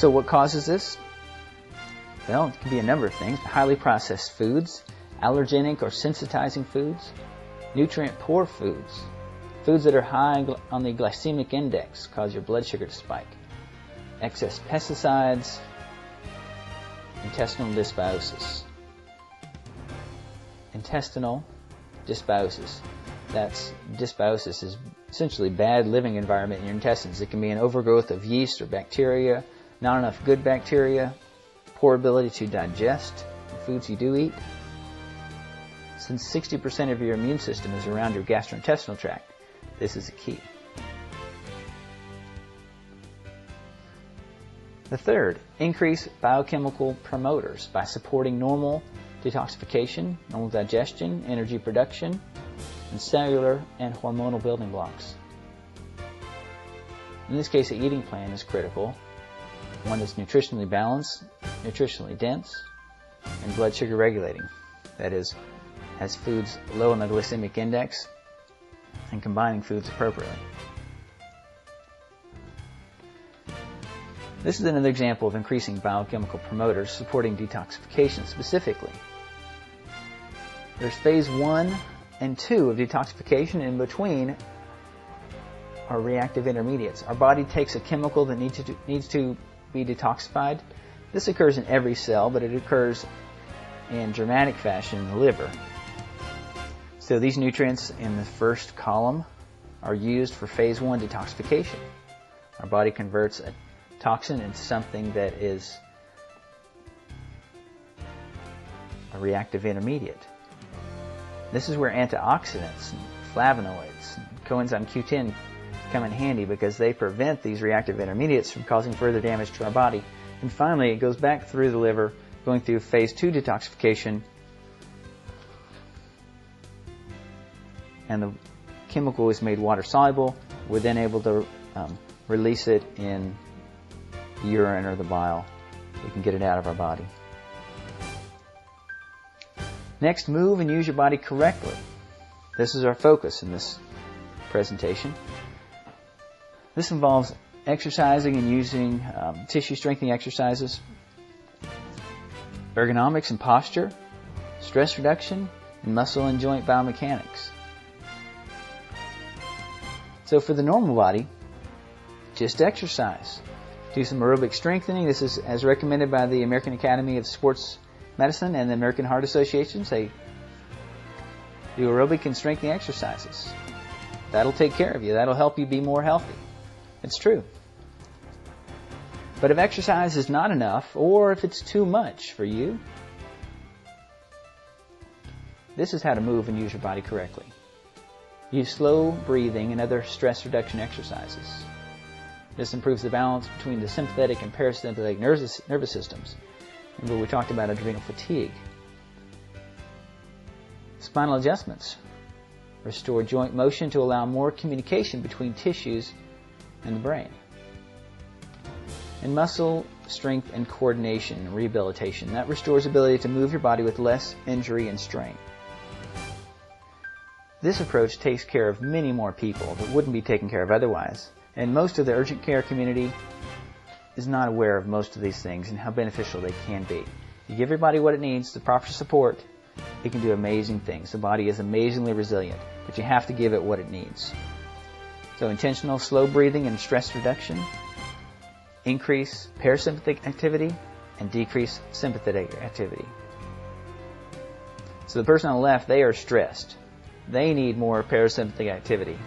So what causes this? Well, it can be a number of things. Highly processed foods, allergenic or sensitizing foods, nutrient-poor foods, foods that are high on the glycemic index cause your blood sugar to spike, excess pesticides, intestinal dysbiosis. Intestinal dysbiosis. Dysbiosis is essentially bad living environment in your intestines. It can be an overgrowth of yeast or bacteria, not enough good bacteria, poor ability to digest the foods you do eat. Since 60% of your immune system is around your gastrointestinal tract, this is a key. The third, increase biochemical promoters by supporting normal detoxification, normal digestion, energy production, and cellular and hormonal building blocks. In this case, the eating plan is critical. One that's nutritionally balanced, nutritionally dense, and blood sugar regulating. That is, has foods low on the glycemic index and combining foods appropriately. This is another example of increasing biochemical promoters supporting detoxification specifically. There's phase 1 and 2 of detoxification. In between are reactive intermediates. Our body takes a chemical that needs to be detoxified. This occurs in every cell, but it occurs in dramatic fashion in the liver. So these nutrients in the first column are used for phase 1 detoxification. Our body converts a toxin into something that is a reactive intermediate. This is where antioxidants, and flavonoids, and coenzyme Q10 come in handy because they prevent these reactive intermediates from causing further damage to our body. And finally, it goes back through the liver, going through phase 2 detoxification, and the chemical is made water soluble. We're then able to release it in the urine or the bile. We can get it out of our body. Next, move and use your body correctly. This is our focus in this presentation. This involves exercising and using tissue strengthening exercises, ergonomics and posture, stress reduction, and muscle and joint biomechanics. So for the normal body, just exercise. Do some aerobic strengthening. This is as recommended by the American Academy of Sports Medicine and the American Heart Association. Say, do aerobic and strengthening exercises. That'll take care of you. That'll help you be more healthy. It's true. But if exercise is not enough, or if it's too much for you, this is how to move and use your body correctly. Use slow breathing and other stress reduction exercises. This improves the balance between the sympathetic and parasympathetic nervous systems. Remember, we talked about adrenal fatigue. Spinal adjustments restore joint motion to allow more communication between tissues and the brain. And muscle strength and coordination and rehabilitation. That restores ability to move your body with less injury and strain. This approach takes care of many more people that wouldn't be taken care of otherwise. And most of the urgent care community is not aware of most of these things and how beneficial they can be. You give your body what it needs, the proper support, it can do amazing things. The body is amazingly resilient, but you have to give it what it needs. So intentional slow breathing and stress reduction, increase parasympathetic activity, and decrease sympathetic activity. So the person on the left, they are stressed. They need more parasympathetic activity.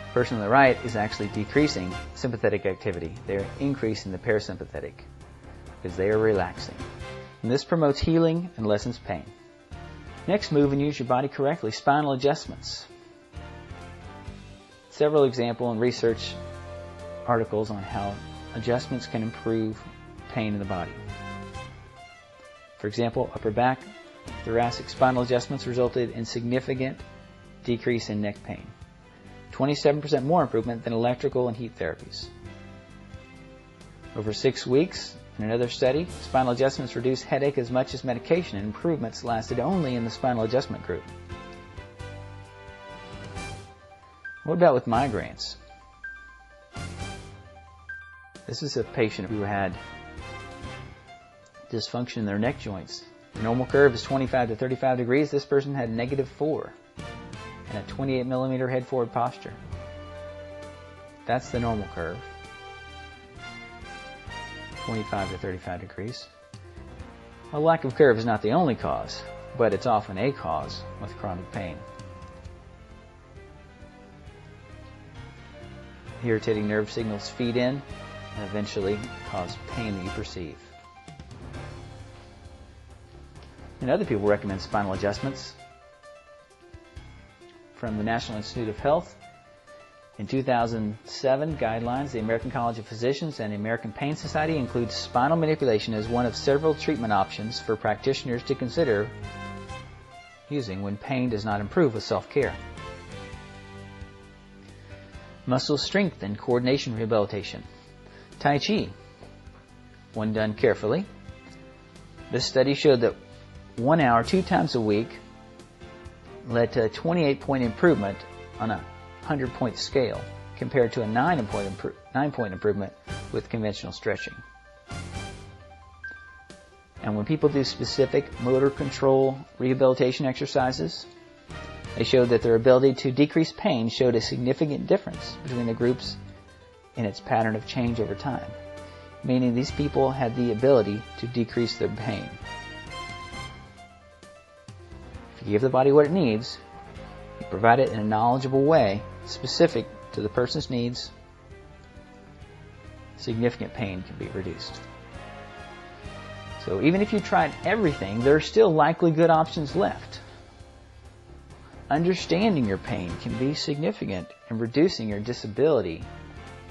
The person on the right is actually decreasing sympathetic activity. They're increasing the parasympathetic because they are relaxing. And this promotes healing and lessens pain. Next, move and use your body correctly. Spinal adjustments. Several example and research articles on how adjustments can improve pain in the body. For example, upper back, thoracic spinal adjustments resulted in significant decrease in neck pain. 27% more improvement than electrical and heat therapies. Over 6 weeks, in another study, spinal adjustments reduced headache as much as medication, and improvements lasted only in the spinal adjustment group. What about with migraines? This is a patient who had dysfunction in their neck joints. The normal curve is 25 to 35 degrees. This person had -4 and a 28 millimeter head forward posture. That's the normal curve. 25 to 35 degrees. A lack of curve is not the only cause, but it's often a cause with chronic pain. Irritating nerve signals feed in and eventually cause pain that you perceive. And other people recommend spinal adjustments. From the National Institute of Health, in 2007 guidelines, the American College of Physicians and the American Pain Society includes spinal manipulation as one of several treatment options for practitioners to consider using when pain does not improve with self-care. Muscle strength and coordination rehabilitation. Tai Chi, when done carefully. This study showed that 1 hour 2 times a week led to a 28-point improvement on a 100-point scale compared to a 9-point improvement with conventional stretching. And when people do specific motor control rehabilitation exercises, they showed that their ability to decrease pain showed a significant difference between the groups in its pattern of change over time, meaning these people had the ability to decrease their pain. If you give the body what it needs, you provide it in a knowledgeable way, specific to the person's needs, significant pain can be reduced. So even if you tried everything, there are still likely good options left. Understanding your pain can be significant in reducing your disability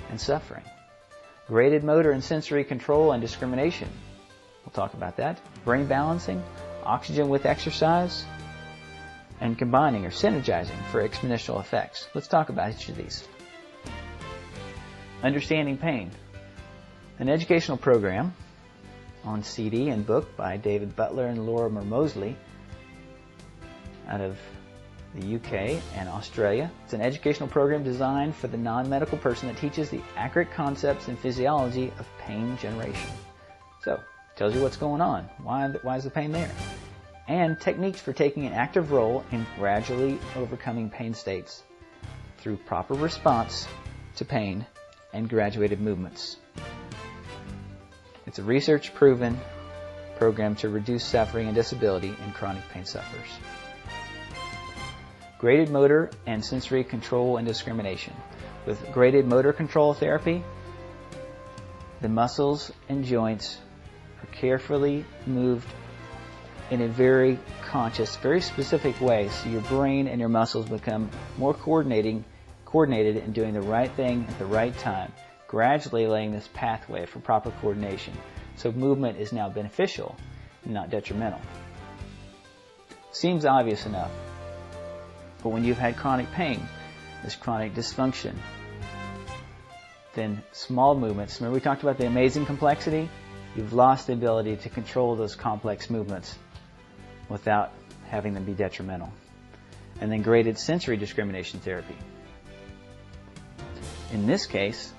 and suffering. Graded motor and sensory control and discrimination. We'll talk about that. Brain balancing, oxygen with exercise, and combining or synergizing for exponential effects. Let's talk about each of these. Understanding pain. An educational program on CD and book by David Butler and Laura Mosley out of the UK and Australia. It's an educational program designed for the non-medical person that teaches the accurate concepts and physiology of pain generation. So, it tells you what's going on. Why is the pain there? And techniques for taking an active role in gradually overcoming pain states through proper response to pain and graduated movements. It's a research-proven program to reduce suffering and disability in chronic pain sufferers. Graded motor and sensory control and discrimination. With graded motor control therapy, the muscles and joints are carefully moved in a very conscious, very specific way, so your brain and your muscles become more coordinated in doing the right thing at the right time, gradually laying this pathway for proper coordination. So movement is now beneficial and not detrimental. Seems obvious enough, but when you've had chronic pain, this chronic dysfunction, then small movements, remember we talked about the amazing complexity? You've lost the ability to control those complex movements without having them be detrimental. And then graded sensory discrimination therapy. In this case,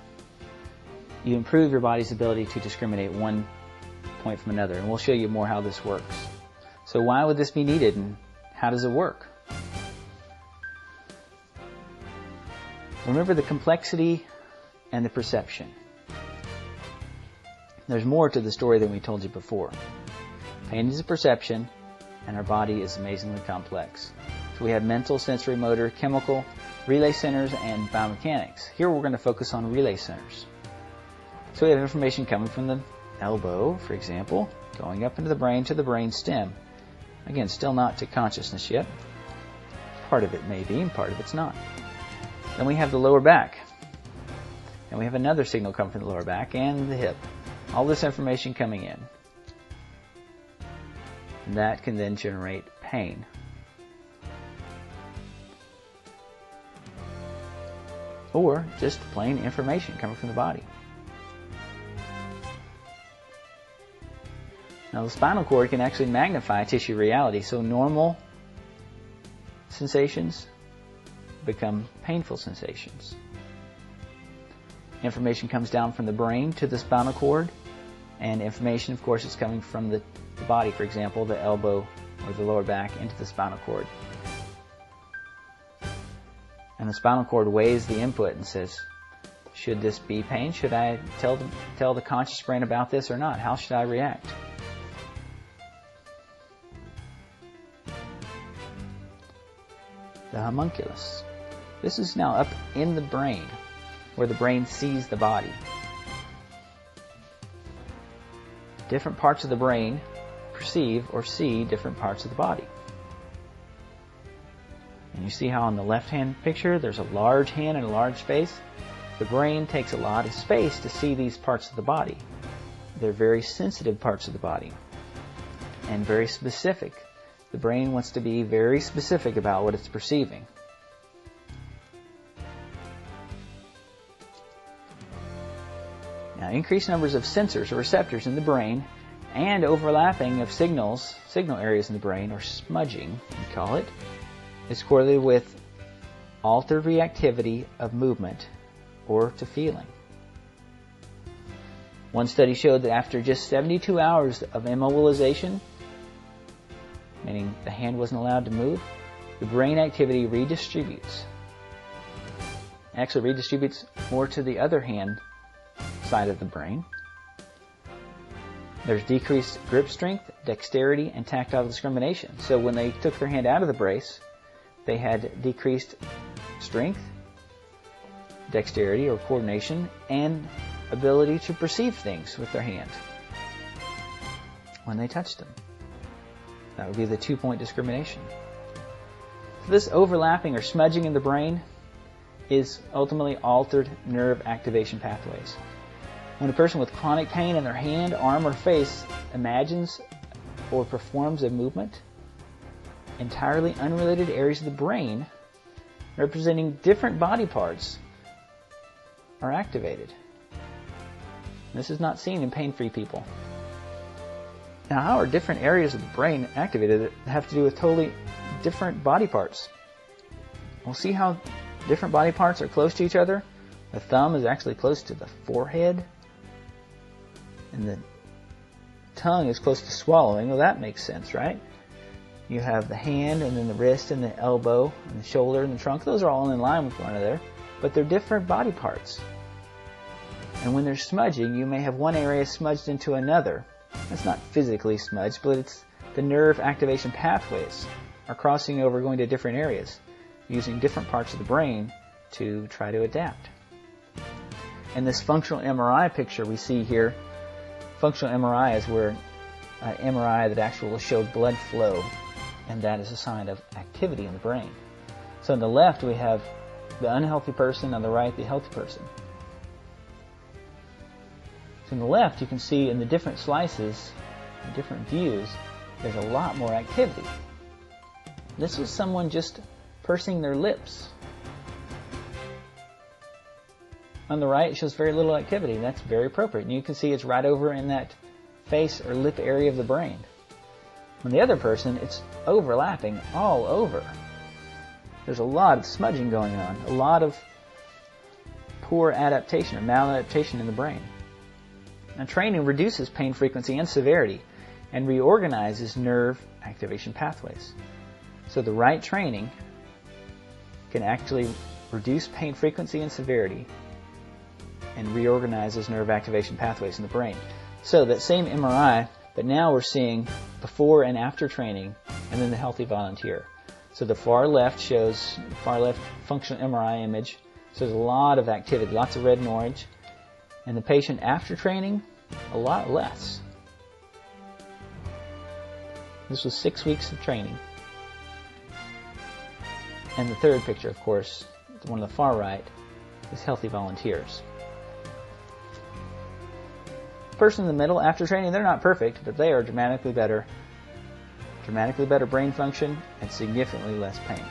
you improve your body's ability to discriminate one point from another, and we'll show you more how this works. So why would this be needed, and how does it work? Remember the complexity and the perception. There's more to the story than we told you before. Pain is a perception, and our body is amazingly complex. So we have mental, sensory, motor, chemical, relay centers, and biomechanics. Here we're going to focus on relay centers. So we have information coming from the elbow, for example, going up into the brain to the brain stem. Again, still not to consciousness yet. Part of it may be, and part of it's not. Then we have the lower back. And we have another signal coming from the lower back and the hip. All this information coming in. And that can then generate pain. Or just plain information coming from the body. Now the spinal cord can actually magnify tissue reality, so normal sensations become painful sensations. Information comes down from the brain to the spinal cord, and information, of course, is coming from the body, for example, the elbow or the lower back into the spinal cord. And the spinal cord weighs the input and says, should this be pain? Should I tell the conscious brain about this or not? How should I react? The homunculus. This is now up in the brain, where the brain sees the body. Different parts of the brain perceive or see different parts of the body. And you see how on the left-hand picture there's a large hand and a large face? The brain takes a lot of space to see these parts of the body. They're very sensitive parts of the body and very specific. The brain wants to be very specific about what it's perceiving. Now, increased numbers of sensors or receptors in the brain and overlapping of signal areas in the brain, or smudging, we call it, is correlated with altered reactivity of movement or to feeling. One study showed that after just 72 hours of immobilization, meaning the hand wasn't allowed to move, the brain activity redistributes. Actually redistributes more to the other hand side of the brain. There's decreased grip strength, dexterity, and tactile discrimination. So when they took their hand out of the brace, they had decreased strength, dexterity or coordination, and ability to perceive things with their hand when they touched them. That would be the 2-point discrimination. So this overlapping or smudging in the brain is ultimately altered nerve activation pathways. When a person with chronic pain in their hand, arm, or face imagines or performs a movement, entirely unrelated areas of the brain representing different body parts are activated. This is not seen in pain-free people. Now, how are different areas of the brain activated that have to do with totally different body parts? We'll see how different body parts are close to each other. The thumb is actually close to the forehead, and the tongue is close to swallowing. Well, that makes sense, right? You have the hand, and then the wrist, and the elbow, and the shoulder, and the trunk. Those are all in line with one another, but they're different body parts. And when there's smudging, you may have one area smudged into another. It's not physically smudged, but it's the nerve activation pathways are crossing over, going to different areas, using different parts of the brain to try to adapt. In this functional MRI picture we see here, functional MRI is where MRI that actually will show blood flow, and that is a sign of activity in the brain. So on the left we have the unhealthy person, on the right the healthy person. So on the left you can see in the different slices, in different views, there's a lot more activity. This was someone just pursing their lips. On the right it shows very little activity, and that's very appropriate. And you can see it's right over in that face or lip area of the brain. On the other person, it's overlapping all over. There's a lot of smudging going on, a lot of poor adaptation or maladaptation in the brain. Now, training reduces pain frequency and severity and reorganizes nerve activation pathways. So the right training can actually reduce pain frequency and severity and reorganizes nerve activation pathways in the brain. So that same MRI, but now we're seeing before and after training, and then the healthy volunteer. So the far left functional MRI image shows a lot of activity, lots of red and orange, and the patient after training, a lot less. This was 6 weeks of training. And the third picture, of course, the one on the far right, is healthy volunteers. The person in the middle, after training, they're not perfect, but they are dramatically better brain function and significantly less pain.